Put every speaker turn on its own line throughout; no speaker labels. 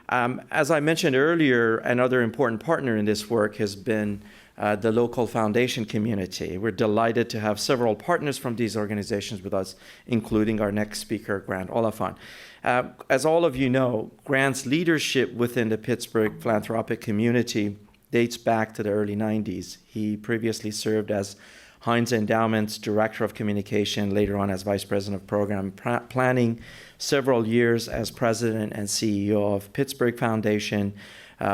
As I mentioned earlier, another important partner in this work has been the local foundation community. We're delighted to have several partners from these organizations with us, including our next speaker, Grant Oliphant. As all of you know, Grant's leadership within the Pittsburgh philanthropic community dates back to the early 90s. He previously served as Heinz Endowments Director of Communication, later on as Vice President of Program Planning, several years as President and CEO of Pittsburgh Foundation,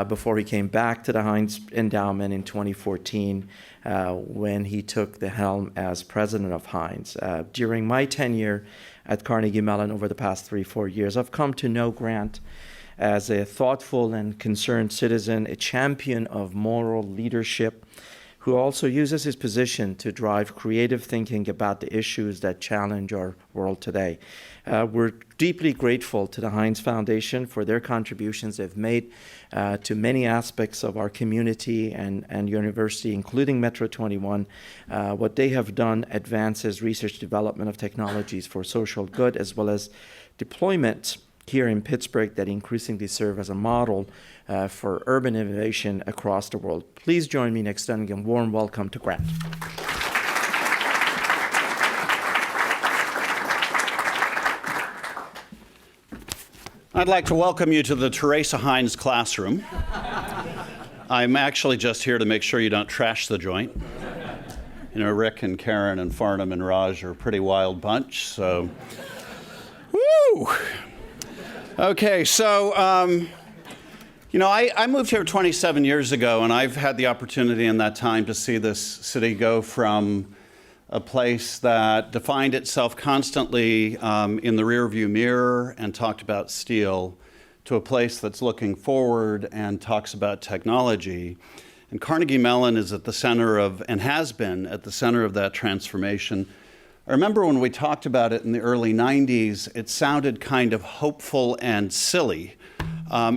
before he came back to the Heinz Endowment in 2014 when he took the helm as President of Heinz. During my tenure at Carnegie Mellon over the past 3-4 years, I've come to know Grant as a thoughtful and concerned citizen, a champion of moral leadership, who also uses his position to drive creative thinking about the issues that challenge our world today. We're deeply grateful to the Heinz Foundation for their contributions they've made to many aspects of our community and university, including Metro21. What they have done advances research development of technologies for social good, as well as deployment here in Pittsburgh that increasingly serve as a model for urban innovation across the world. Please join me in extending a warm welcome to Grant.
I'd like to welcome you to the Teresa Heinz classroom. I'm actually just here to make sure you don't trash the joint. You know, Rick and Karen and Farnham and Raj are a pretty wild bunch, so woo! Okay, so, you know, I moved here 27 years ago, and I've had the opportunity in that time to see this city go from a place that defined itself constantly in the rearview mirror and talked about steel to a place that's looking forward and talks about technology. And Carnegie Mellon is at the center of, and has been at the center of that transformation. I remember when we talked about it in the early 90s, it sounded kind of hopeful and silly,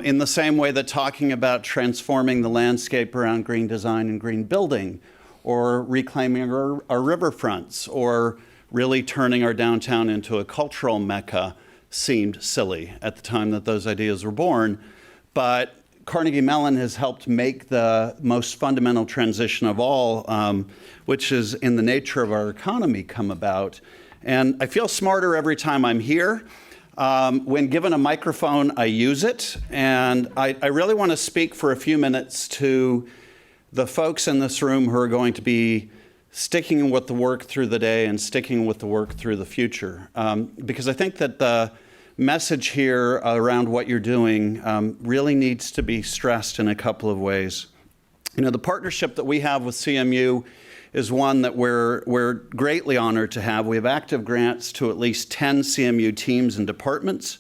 in the same way that talking about transforming the landscape around green design and green building, or reclaiming our riverfronts, or really turning our downtown into a cultural mecca seemed silly at the time that those ideas were born. But Carnegie Mellon has helped make the most fundamental transition of all, which is in the nature of our economy, come about. And I feel smarter every time I'm here. When given a microphone, I use it. And I really want to speak for a few minutes to the folks in this room who are going to be sticking with the work through the day and sticking with the work through the future. Because I think that the message here around what you're doing really needs to be stressed in a couple of ways. You know, the partnership that we have with CMU is one that we're greatly honored to have. We have active grants to at least 10 CMU teams and departments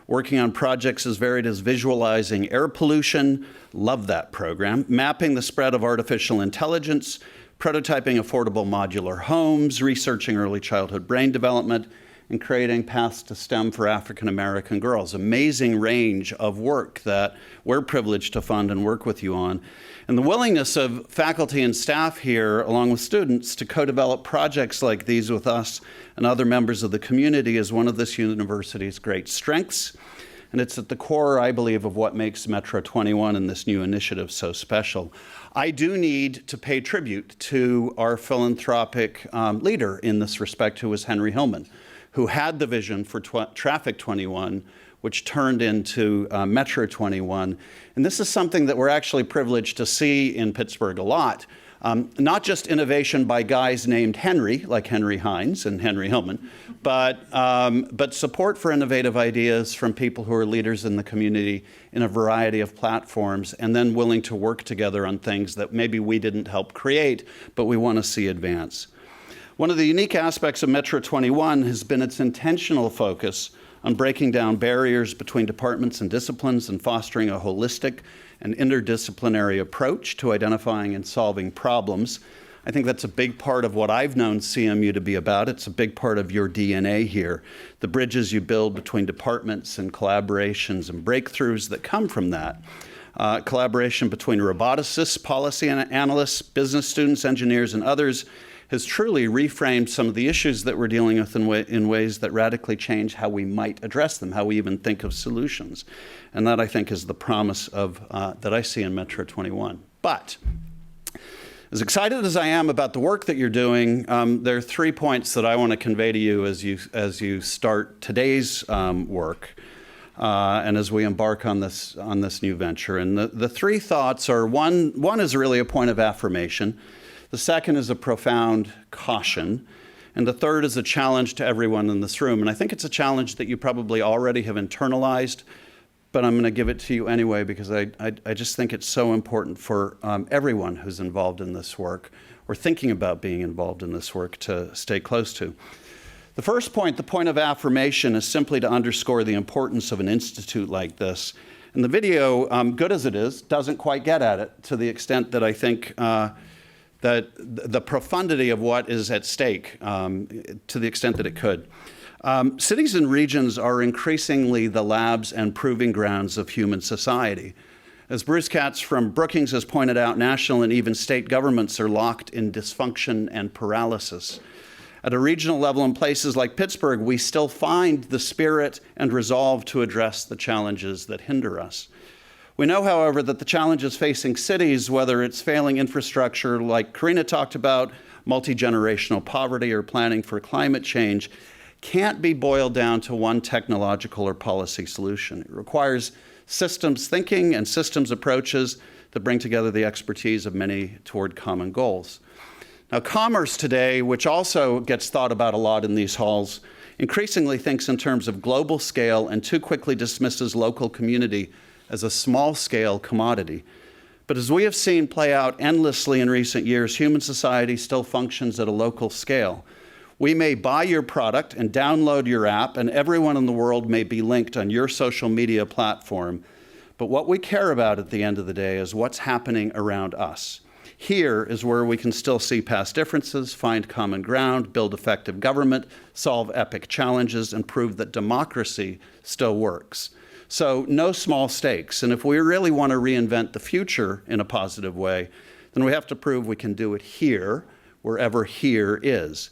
working on projects as varied as visualizing air pollution, love that program, mapping the spread of artificial intelligence, prototyping affordable modular homes, researching early childhood brain development, and creating paths to STEM for African American girls. Amazing range of work that we're privileged to fund and work with you on. And the willingness of faculty and staff here, along with students, to co-develop projects like these with us and other members of the community is one of this university's great strengths. And it's at the core, I believe, of what makes Metro21 and this new initiative so special. I do need to pay tribute to our philanthropic leader in this respect, who was Henry Hillman, who had the vision for Traffic 21, which turned into Metro21. And this is something that we're actually privileged to see in Pittsburgh a lot. Not just innovation by guys named Henry, like Henry Heinz and Henry Hillman, but support for innovative ideas from people who are leaders in the community in a variety of platforms, and then willing to work together on things that maybe we didn't help create, but we want to see advance. One of the unique aspects of Metro21 has been its intentional focus on breaking down barriers between departments and disciplines and fostering a holistic and interdisciplinary approach to identifying and solving problems. I think that's a big part of what I've known CMU to be about. It's a big part of your DNA here. The bridges you build between departments and collaborations and breakthroughs that come from that. Collaboration between roboticists, policy analysts, business students, engineers, and others has truly reframed some of the issues that we're dealing with in ways that radically change how we might address them, how we even think of solutions. And that, I think, is the promise of that I see in Metro21. But as excited as I am about the work that you're doing, there are 3 points that I want to convey to you as you start today's work and as we embark on this new venture. And the 3 thoughts are, one is really a point of affirmation. The second is a profound caution. And the third is a challenge to everyone in this room. And I think it's a challenge that you probably already have internalized, but I'm going to give it to you anyway because I just think it's so important for everyone who's involved in this work or thinking about being involved in this work to stay close to. The first point, the point of affirmation, is simply to underscore the importance of an institute like this. And the video, good as it is, doesn't quite get at it to the extent that I think that the profundity of what is at stake, to the extent that it could. Cities and regions are increasingly the labs and proving grounds of human society. As Bruce Katz from Brookings has pointed out, national and even state governments are locked in dysfunction and paralysis. At a regional level in places like Pittsburgh, we still find the spirit and resolve to address the challenges that hinder us. We know, however, that the challenges facing cities, whether it's failing infrastructure like Karina talked about, multi-generational poverty, or planning for climate change, can't be boiled down to one technological or policy solution. It requires systems thinking and systems approaches that bring together the expertise of many toward common goals. Now, commerce today, which also gets thought about a lot in these halls, increasingly thinks in terms of global scale and too quickly dismisses local community as a small-scale commodity. But as we have seen play out endlessly in recent years, human society still functions at a local scale. We may buy your product and download your app, and everyone in the world may be linked on your social media platform. But what we care about at the end of the day is what's happening around us. Here is where we can still see past differences, find common ground, build effective government, solve epic challenges, and prove that democracy still works. So no small stakes. And if we really want to reinvent the future in a positive way, then we have to prove we can do it here, wherever here is.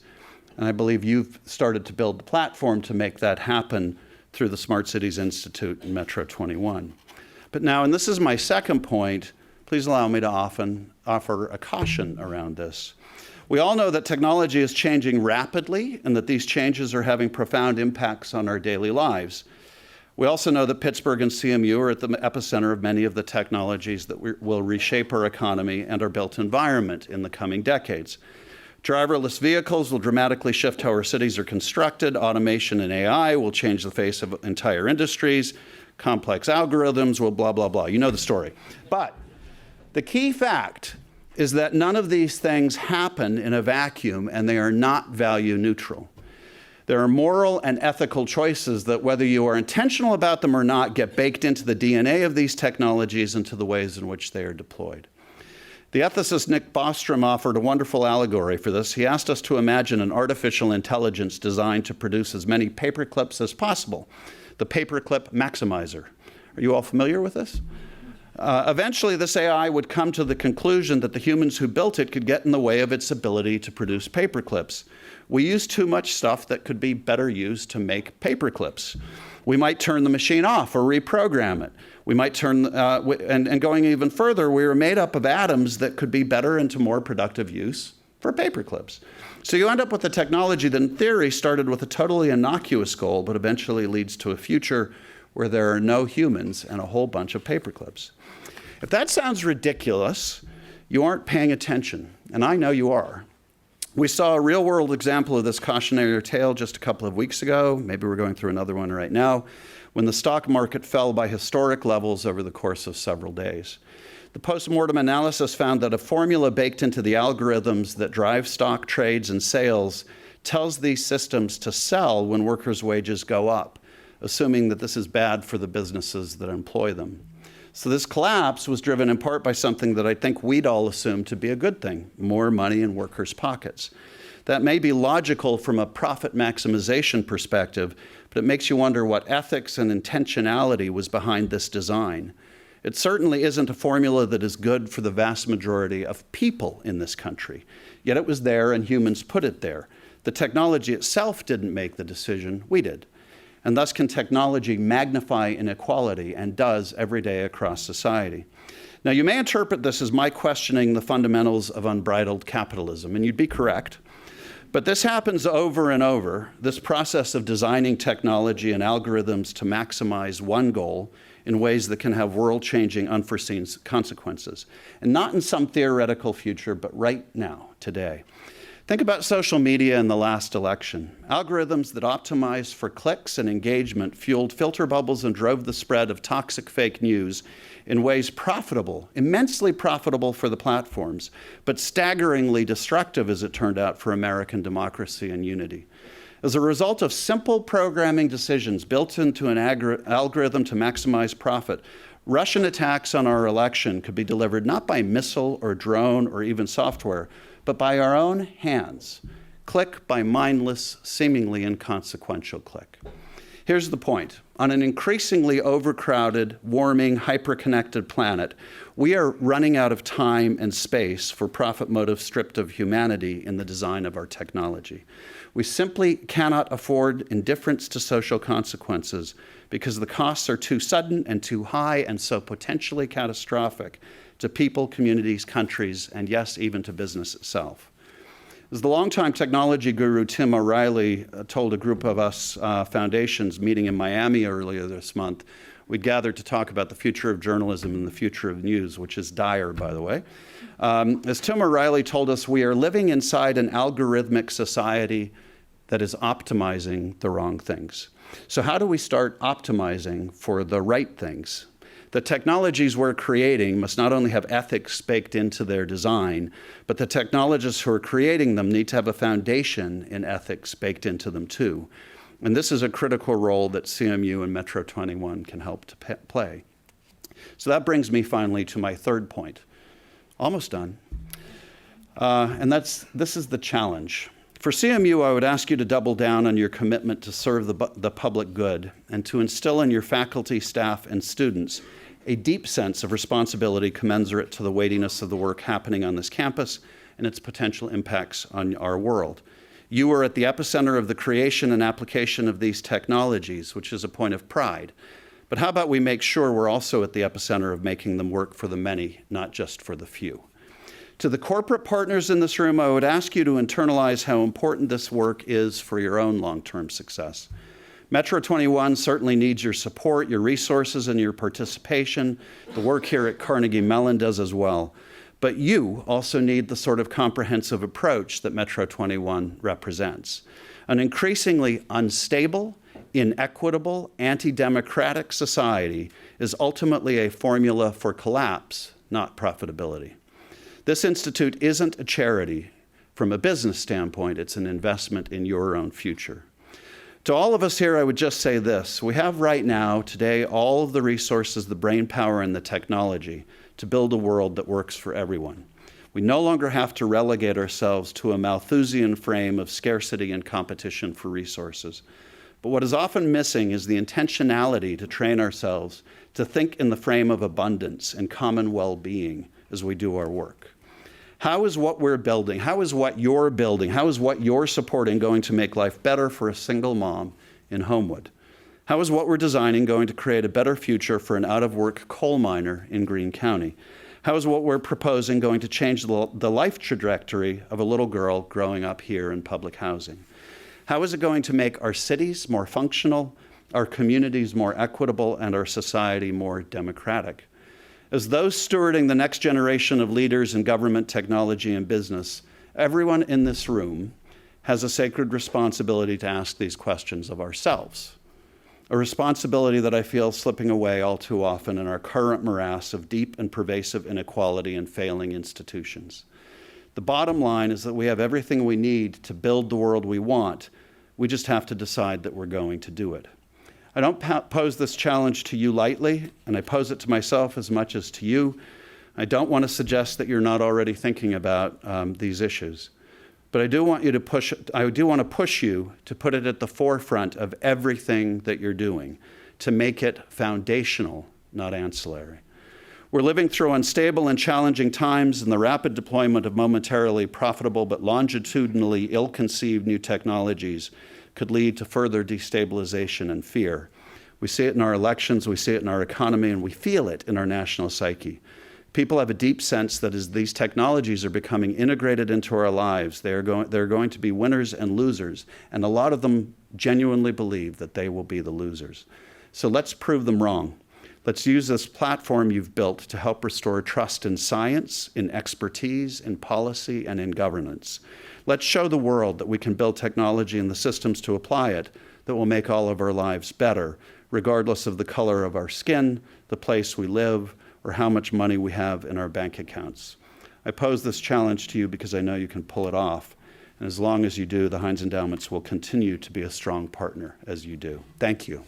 And I believe you've started to build the platform to make that happen through the Smart Cities Institute and Metro21. But now, and this is my second point, please allow me to offer a caution around this. We all know that technology is changing rapidly and that these changes are having profound impacts on our daily lives. We also know that Pittsburgh and CMU are at the epicenter of many of the technologies that will reshape our economy and our built environment in the coming decades. Driverless vehicles will dramatically shift how our cities are constructed. Automation and AI will change the face of entire industries. Complex algorithms will blah, blah, blah. You know the story. But the key fact is that none of these things happen in a vacuum, and they are not value neutral. There are moral and ethical choices that, whether you are intentional about them or not, get baked into the DNA of these technologies and to the ways in which they are deployed. The ethicist Nick Bostrom offered a wonderful allegory for this. He asked us to imagine an artificial intelligence designed to produce as many paper clips as possible, the paperclip maximizer. Are you all familiar with this? Eventually, this AI would come to the conclusion that the humans who built it could get in the way of its ability to produce paper clips. We use too much stuff that could be better used to make paper clips. We might turn the machine off or reprogram it. We might turn, and going even further, we were made up of atoms that could be better and to more productive use for paper clips. So you end up with a technology that in theory started with a totally innocuous goal, but eventually leads to a future where there are no humans and a whole bunch of paper clips. If that sounds ridiculous, you aren't paying attention, and I know you are. We saw a real-world example of this cautionary tale just a couple of weeks ago. Maybe we're going through another one right now, when the stock market fell by historic levels over the course of several days. The post-mortem analysis found that a formula baked into the algorithms that drive stock trades and sales tells these systems to sell when workers' wages go up, assuming that this is bad for the businesses that employ them. So this collapse was driven in part by something that I think we'd all assume to be a good thing, more money in workers' pockets. That may be logical from a profit maximization perspective, but it makes you wonder what ethics and intentionality was behind this design. It certainly isn't a formula that is good for the vast majority of people in this country. Yet it was there and humans put it there. The technology itself didn't make the decision, we did. And thus can technology magnify inequality, and does every day across society. Now, you may interpret this as my questioning the fundamentals of unbridled capitalism, and you'd be correct. But this happens over and over, this process of designing technology and algorithms to maximize one goal in ways that can have world-changing, unforeseen consequences. And not in some theoretical future, but right now, today. Think about social media in the last election. Algorithms that optimized for clicks and engagement fueled filter bubbles and drove the spread of toxic fake news in ways profitable, immensely profitable for the platforms, but staggeringly destructive, as it turned out, for American democracy and unity. As a result of simple programming decisions built into an algorithm to maximize profit, Russian attacks on our election could be delivered not by missile or drone or even software, but by our own hands, click by mindless, seemingly inconsequential click. Here's the point. On an increasingly overcrowded, warming, hyper-connected planet, we are running out of time and space for profit motive stripped of humanity in the design of our technology. We simply cannot afford indifference to social consequences because the costs are too sudden and too high and so potentially catastrophic to people, communities, countries, and yes, even to business itself. As the longtime technology guru Tim O'Reilly told a group of us foundations meeting in Miami earlier this month, we'd gathered to talk about the future of journalism and the future of news, which is dire, by the way. As Tim O'Reilly told us, we are living inside an algorithmic society that is optimizing the wrong things. So how do we start optimizing for the right things? The technologies we're creating must not only have ethics baked into their design, but the technologists who are creating them need to have a foundation in ethics baked into them too. And this is a critical role that CMU and Metro21 can help to play. So that brings me finally to my third point. Almost done. This is the challenge. For CMU, I would ask you to double down on your commitment to serve the public good and to instill in your faculty, staff, and students a deep sense of responsibility commensurate to the weightiness of the work happening on this campus and its potential impacts on our world. You are at the epicenter of the creation and application of these technologies, which is a point of pride. But how about we make sure we're also at the epicenter of making them work for the many, not just for the few? To the corporate partners in this room, I would ask you to internalize how important this work is for your own long-term success. Metro21 certainly needs your support, your resources, and your participation. The work here at Carnegie Mellon does as well. But you also need the sort of comprehensive approach that Metro21 represents. An increasingly unstable, inequitable, anti-democratic society is ultimately a formula for collapse, not profitability. This institute isn't a charity. From a business standpoint, it's an investment in your own future. To all of us here, I would just say this. We have right now, today, all of the resources, the brain power, and the technology to build a world that works for everyone. We no longer have to relegate ourselves to a Malthusian frame of scarcity and competition for resources. But what is often missing is the intentionality to train ourselves to think in the frame of abundance and common well-being as we do our work. How is what we're building, how is what you're building, how is what you're supporting going to make life better for a single mom in Homewood? How is what we're designing going to create a better future for an out-of-work coal miner in Greene County? How is what we're proposing going to change the life trajectory of a little girl growing up here in public housing? How is it going to make our cities more functional, our communities more equitable, and our society more democratic? As those stewarding the next generation of leaders in government, technology, and business, everyone in this room has a sacred responsibility to ask these questions of ourselves. A responsibility that I feel slipping away all too often in our current morass of deep and pervasive inequality and failing institutions. The bottom line is that we have everything we need to build the world we want. We just have to decide that we're going to do it. I don't pose this challenge to you lightly, and I pose it to myself as much as to you. I don't want to suggest that you're not already thinking about these issues. But I do want to push you to put it at the forefront of everything that you're doing, to make it foundational, not ancillary. We're living through unstable and challenging times, and the rapid deployment of momentarily profitable but longitudinally ill-conceived new technologies could lead to further destabilization and fear. We see it in our elections, we see it in our economy, and we feel it in our national psyche. People have a deep sense that as these technologies are becoming integrated into our lives, they're going to be winners and losers, and a lot of them genuinely believe that they will be the losers. So let's prove them wrong. Let's use this platform you've built to help restore trust in science, in expertise, in policy, and in governance. Let's show the world that we can build technology and the systems to apply it that will make all of our lives better, regardless of the color of our skin, the place we live, or how much money we have in our bank accounts. I pose this challenge to you because I know you can pull it off. And as long as you do, the Heinz Endowments will continue to be a strong partner as you do. Thank you.